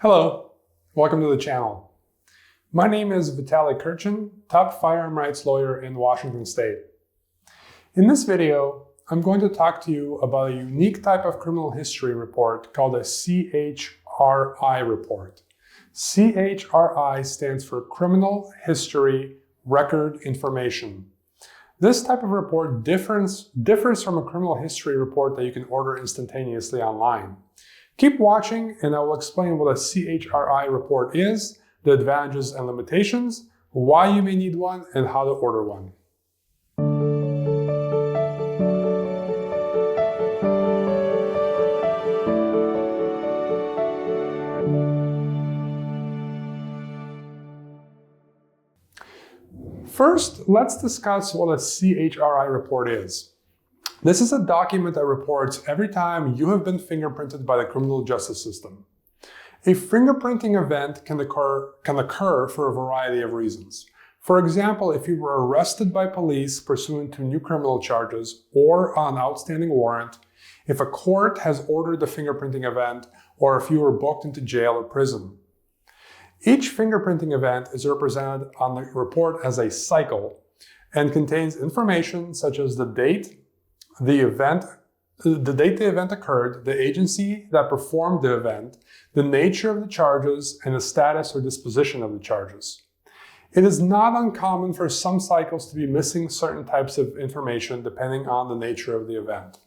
Hello, welcome to the channel. My name is Vitaly Kurchin, top firearm rights lawyer in Washington State. In this video, I'm going to talk to you about a unique type of criminal history report called a CHRI report. CHRI stands for Criminal History Record Information. This type of report differs from a criminal history report that you can order instantaneously online. Keep watching and I will explain what a CHRI report is, the advantages and limitations, why you may need one, and how to order one. First, let's discuss what a CHRI report is. This is a document that reports every time you have been fingerprinted by the criminal justice system. A fingerprinting event can occur for a variety of reasons. For example, if you were arrested by police pursuant to new criminal charges or on an outstanding warrant, if a court has ordered the fingerprinting event, or if you were booked into jail or prison. Each fingerprinting event is represented on the report as a cycle and contains information such as the date the event occurred, the agency that performed the event, the nature of the charges, and the status or disposition of the charges. It is not uncommon for some cycles to be missing certain types of information depending on the nature of the event.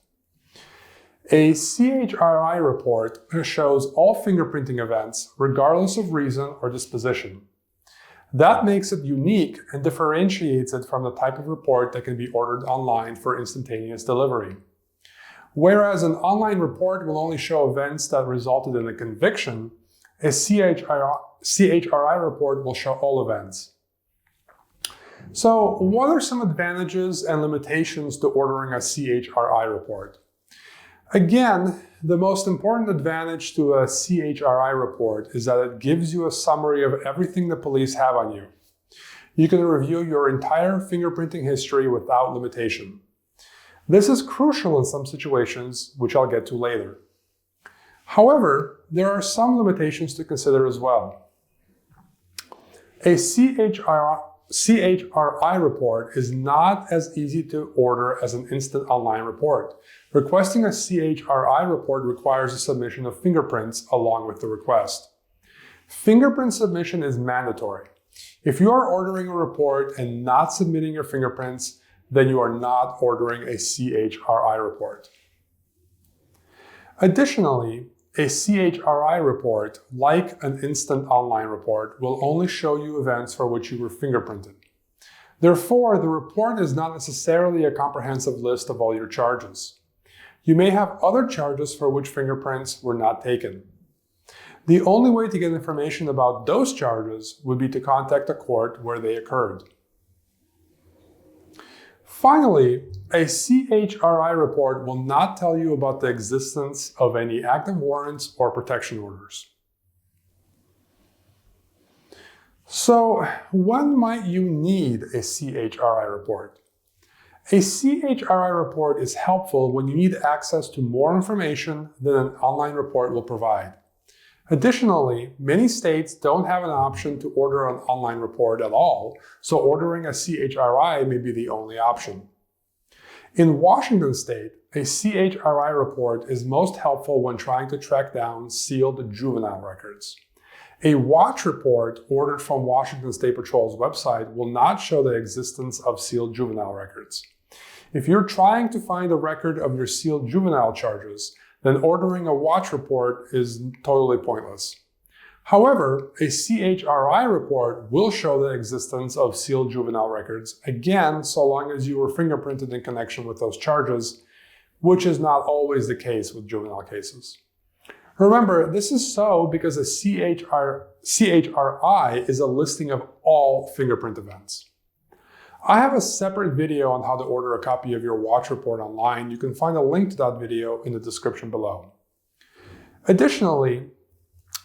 A CHRI report shows all fingerprinting events, regardless of reason or disposition. That makes it unique and differentiates it from the type of report that can be ordered online for instantaneous delivery. Whereas an online report will only show events that resulted in a conviction, a CHRI report will show all events. So, what are some advantages and limitations to ordering a CHRI report? Again, the most important advantage to a CHRI report is that it gives you a summary of everything the police have on you. You can review your entire fingerprinting history without limitation. This is crucial in some situations, which I'll get to later. However, there are some limitations to consider as well. A CHRI report is not as easy to order as an instant online report. Requesting a CHRI report requires a submission of fingerprints along with the request. Fingerprint submission is mandatory. If you are ordering a report and not submitting your fingerprints, then you are not ordering a CHRI report. Additionally, a CHRI report, like an instant online report, will only show you events for which you were fingerprinted. Therefore, the report is not necessarily a comprehensive list of all your charges. You may have other charges for which fingerprints were not taken. The only way to get information about those charges would be to contact the court where they occurred. Finally, a CHRI report will not tell you about the existence of any active warrants or protection orders. So, when might you need a CHRI report? A CHRI report is helpful when you need access to more information than an online report will provide. Additionally, many states don't have an option to order an online report at all, so ordering a CHRI may be the only option. In Washington State, a CHRI report is most helpful when trying to track down sealed juvenile records. A watch report ordered from Washington State Patrol's website will not show the existence of sealed juvenile records. If you're trying to find a record of your sealed juvenile charges, then ordering a watch report is totally pointless. However, a CHRI report will show the existence of sealed juvenile records, again, so long as you were fingerprinted in connection with those charges, which is not always the case with juvenile cases. Remember, this is so because a CHRI is a listing of all fingerprint events. I have a separate video on how to order a copy of your watch report online. You can find a link to that video in the description below. Additionally,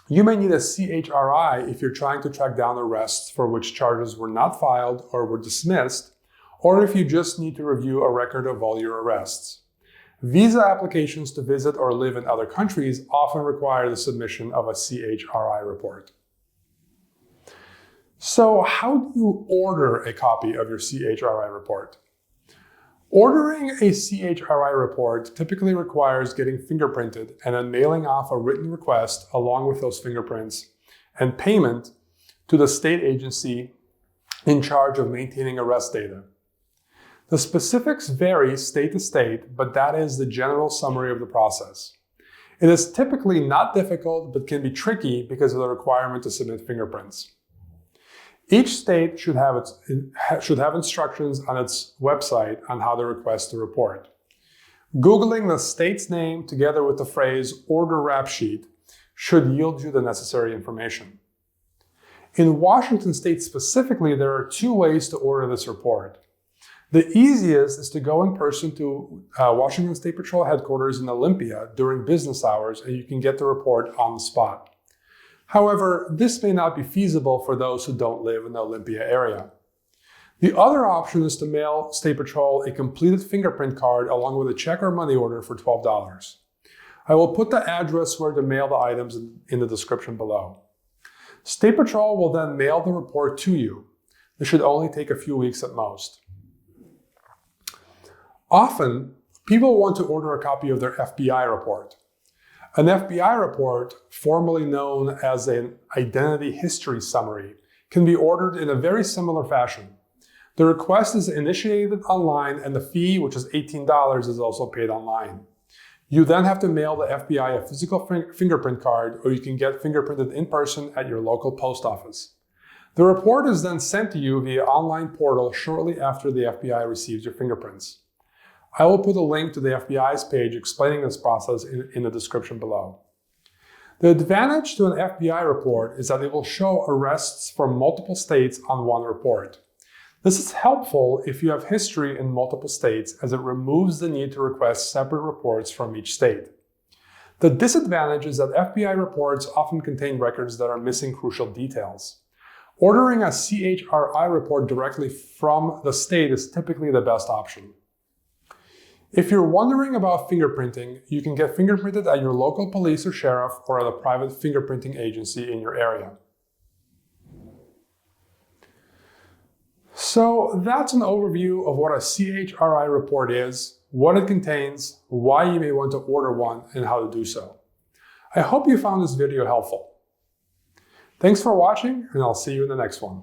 you may need a CHRI if you're trying to track down arrests for which charges were not filed or were dismissed, or if you just need to review a record of all your arrests. Visa applications to visit or live in other countries often require the submission of a CHRI report. So how do you order a copy of your CHRI report? Ordering a CHRI report typically requires getting fingerprinted and then mailing off a written request along with those fingerprints and payment to the state agency in charge of maintaining arrest data. The specifics vary state to state, but that is the general summary of the process. It is typically not difficult, but can be tricky because of the requirement to submit fingerprints. Each state should have instructions on its website on how to request the report. Googling the state's name together with the phrase "order rap sheet" should yield you the necessary information. In Washington state specifically, there are two ways to order this report. The easiest is to go in person to Washington State Patrol headquarters in Olympia during business hours, and you can get the report on the spot. However, this may not be feasible for those who don't live in the Olympia area. The other option is to mail State Patrol a completed fingerprint card along with a check or money order for $12. I will put the address where to mail the items in the description below. State Patrol will then mail the report to you. This should only take a few weeks at most. Often, people want to order a copy of their FBI report. An FBI report, formerly known as an identity history summary, can be ordered in a very similar fashion. The request is initiated online and the fee, which is $18, is also paid online. You then have to mail the FBI a physical fingerprint card, or you can get fingerprinted in person at your local post office. The report is then sent to you via online portal shortly after the FBI receives your fingerprints. I will put a link to the FBI's page explaining this process in the description below. The advantage to an FBI report is that it will show arrests from multiple states on one report. This is helpful if you have history in multiple states, as it removes the need to request separate reports from each state. The disadvantage is that FBI reports often contain records that are missing crucial details. Ordering a CHRI report directly from the state is typically the best option. If you're wondering about fingerprinting, you can get fingerprinted at your local police or sheriff or at a private fingerprinting agency in your area. So that's an overview of what a CHRI report is, what it contains, why you may want to order one, and how to do so. I hope you found this video helpful. Thanks for watching, and I'll see you in the next one.